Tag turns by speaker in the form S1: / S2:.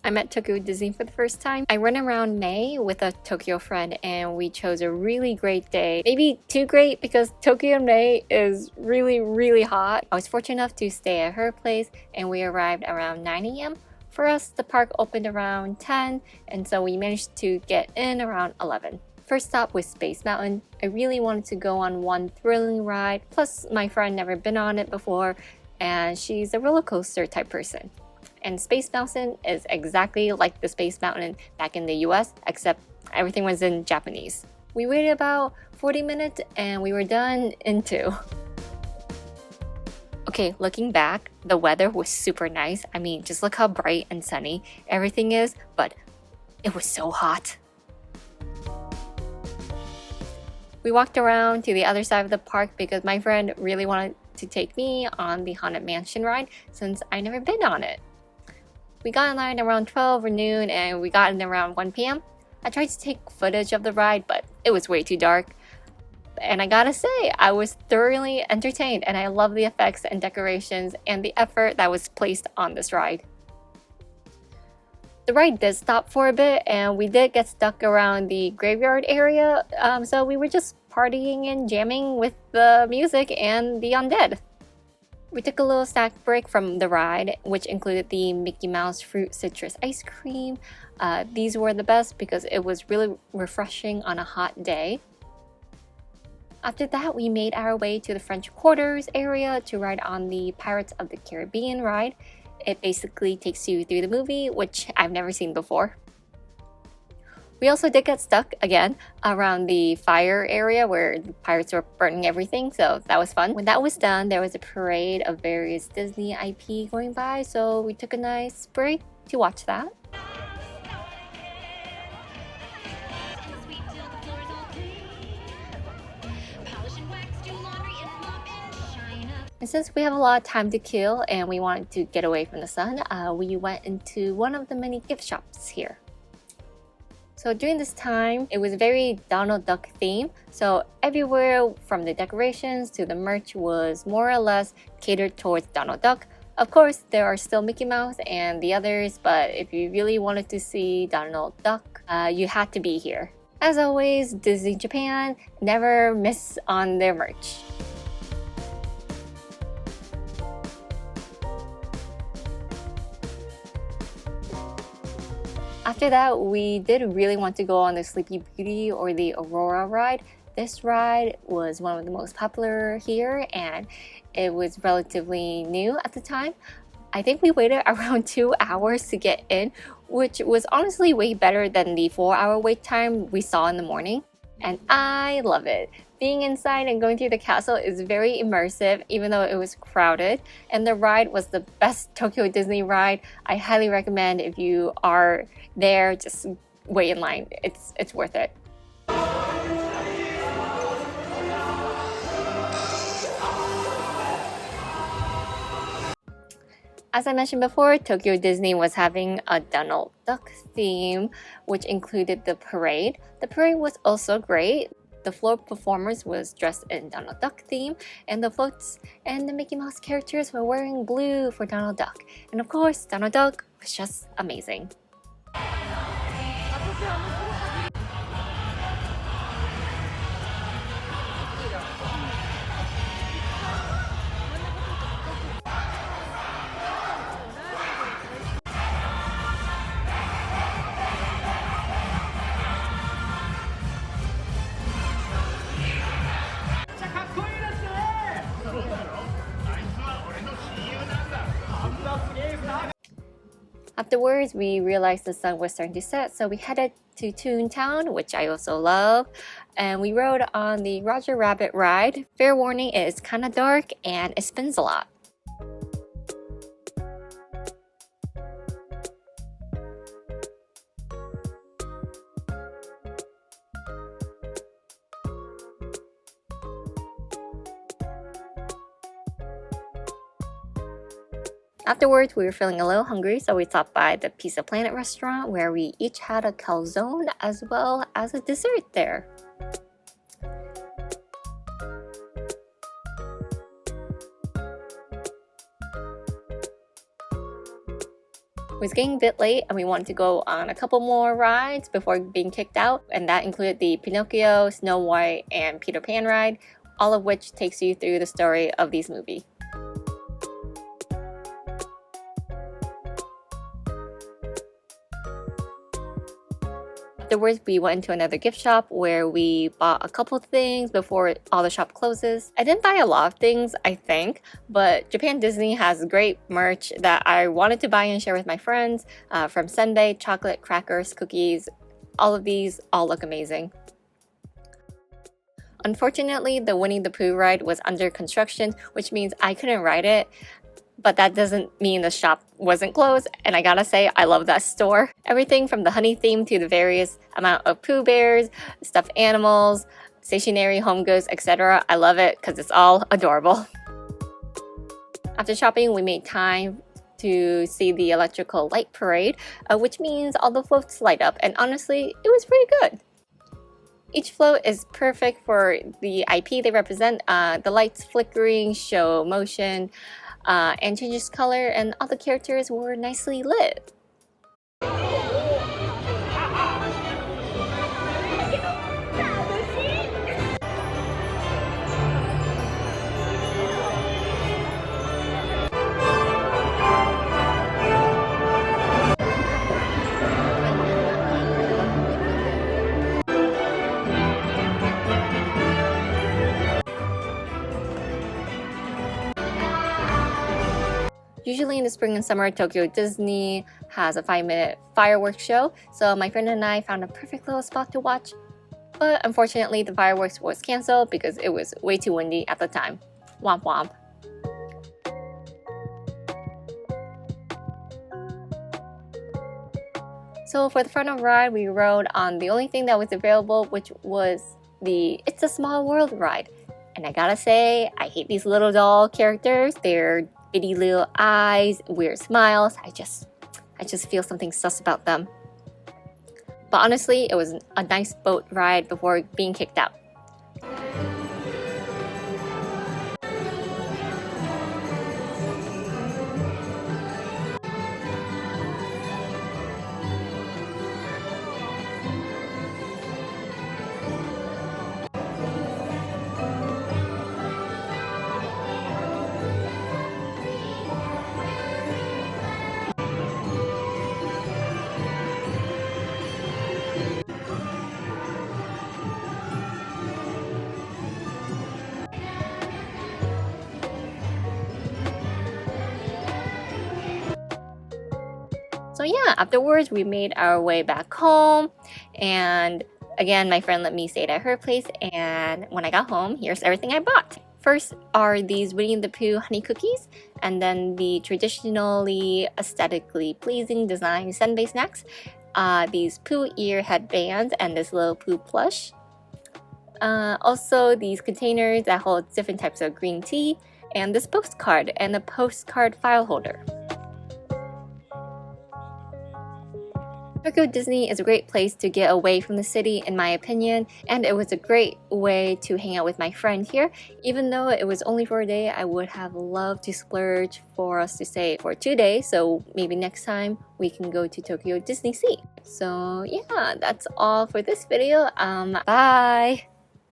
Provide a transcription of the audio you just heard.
S1: I'm at Tokyo Disney for the first time. I went around May with a Tokyo friend and we chose a really great day. Maybe too great because Tokyo in May is really hot. I was fortunate enough to stay at her place and we arrived around 9 a.m. For us, the park opened around 10 and so we managed to get in around 11. First stop was Space Mountain. I really wanted to go on one thrilling ride, plus my friend never been on it before and she's a roller coaster type person. And Space Mountain is exactly like the Space Mountain back in the US, except everything was in Japanese. We waited about 40 minutes and we were done in 2. Okay, looking back, the weather was super nice. I mean, just look how bright and sunny everything is, but it was so hot. We walked around to the other side of the park because my friend really wanted to take me on the Haunted Mansion ride since I'd never been on it. We got in line around 12 or noon and we got in around 1 p.m. I tried to take footage of the ride, but it was way too dark. And I gotta say, I was thoroughly entertained and I love the effects and decorations and the effort that was placed on this ride. The ride did stop for a bit and we did get stuck around the graveyard area, so we were just partying and jamming with the music and the undead. We took a little snack break from the ride, which included the Mickey Mouse fruit citrus ice cream. These were the best because it was really refreshing on a hot day. After that, we made our way to the French Quarters area to ride on the Pirates of the Caribbean ride. It basically takes you through the movie, which I've never seen before. We also did get stuck again around the fire area where the pirates were burning everything, so that was fun. When that was done, there was a parade of various Disney IP going by, so we took a nice break to watch that. And since we have a lot of time to kill and we wanted to get away from the sun, we went into one of the many gift shops here. So during this time, it was very Donald Duck theme. So everywhere from the decorations to the merch was more or less catered towards Donald Duck. Of course, there are still Mickey Mouse and the others, but if you really wanted to see Donald Duck, you had to be here. As always, Disney Japan never miss on their merch. After that, we did really want to go on the Sleepy Beauty or the Aurora ride. This ride was one of the most popular here and it was relatively new at the time. I think we waited around 2 hours to get in, which was honestly way better than the 4-hour wait time we saw in the morning. And I love it. Being inside and going through the castle is very immersive, even though it was crowded. And the ride was the best Tokyo Disney ride. I highly recommend if you are there, just wait in line. It's worth it. As I mentioned before, Tokyo Disney was having a Donald Duck theme, which included the parade. The parade was also great. The floor performers was dressed in Donald Duck theme, and the floats and the Mickey Mouse characters were wearing blue for Donald Duck. And of course, Donald Duck was just amazing. Afterwards, we realized the sun was starting to set, so we headed to Toontown, which I also love, and we rode on the Roger Rabbit ride. Fair warning, it is kind of dark and it spins a lot. Afterwards, we were feeling a little hungry, so we stopped by the Pizza Planet restaurant where we each had a calzone as well as a dessert there. It was getting a bit late and we wanted to go on a couple more rides before being kicked out, and that included the Pinocchio, Snow White, and Peter Pan ride, all of which takes you through the story of these movies. Afterwards, we went into another gift shop where we bought a couple things before all the shop closes. I didn't buy a lot of things, I think, but Japan Disney has great merch that I wanted to buy and share with my friends, from sundae, chocolate, crackers, cookies. All of these all look amazing. Unfortunately, the Winnie the Pooh ride was under construction, which means I couldn't ride it. But that doesn't mean the shop wasn't closed, and I gotta say, I love that store. Everything from the honey theme to the various amount of Pooh Bears, stuffed animals, stationery, home goods, etc. I love it because it's all adorable. After shopping, we made time to see the electrical light parade, which means all the floats light up, and honestly, it was pretty good. Each float is perfect for the IP they represent. The lights flickering show motion, and changes color, and all the characters were nicely lit. Usually in the spring and summer, Tokyo Disney has a 5-minute fireworks show, so my friend and I found a perfect little spot to watch. But unfortunately, the fireworks was canceled because it was way too windy at the time. Womp womp. So for the front ride, we rode on the only thing that was available, which was the It's a Small World ride. And I gotta say, I hate these little doll characters. They're bitty little eyes, weird smiles. I just feel something sus about them. But honestly, it was a nice boat ride before being kicked out. So yeah, afterwards we made our way back home, and again my friend let me stay at her place, and when I got home, here's everything I bought. First are these Winnie the Pooh honey cookies, and then the traditionally aesthetically pleasing design senbei snacks, these Pooh ear headbands, and this little Pooh plush. Also these containers that hold different types of green tea, and this postcard and a postcard file holder. Tokyo Disney is a great place to get away from the city, in my opinion, and it was a great way to hang out with my friend here. Even though it was only for a day, I would have loved to splurge for us to stay for 2 days, so maybe next time we can go to Tokyo Disney Sea. So yeah, that's all for this video. Bye!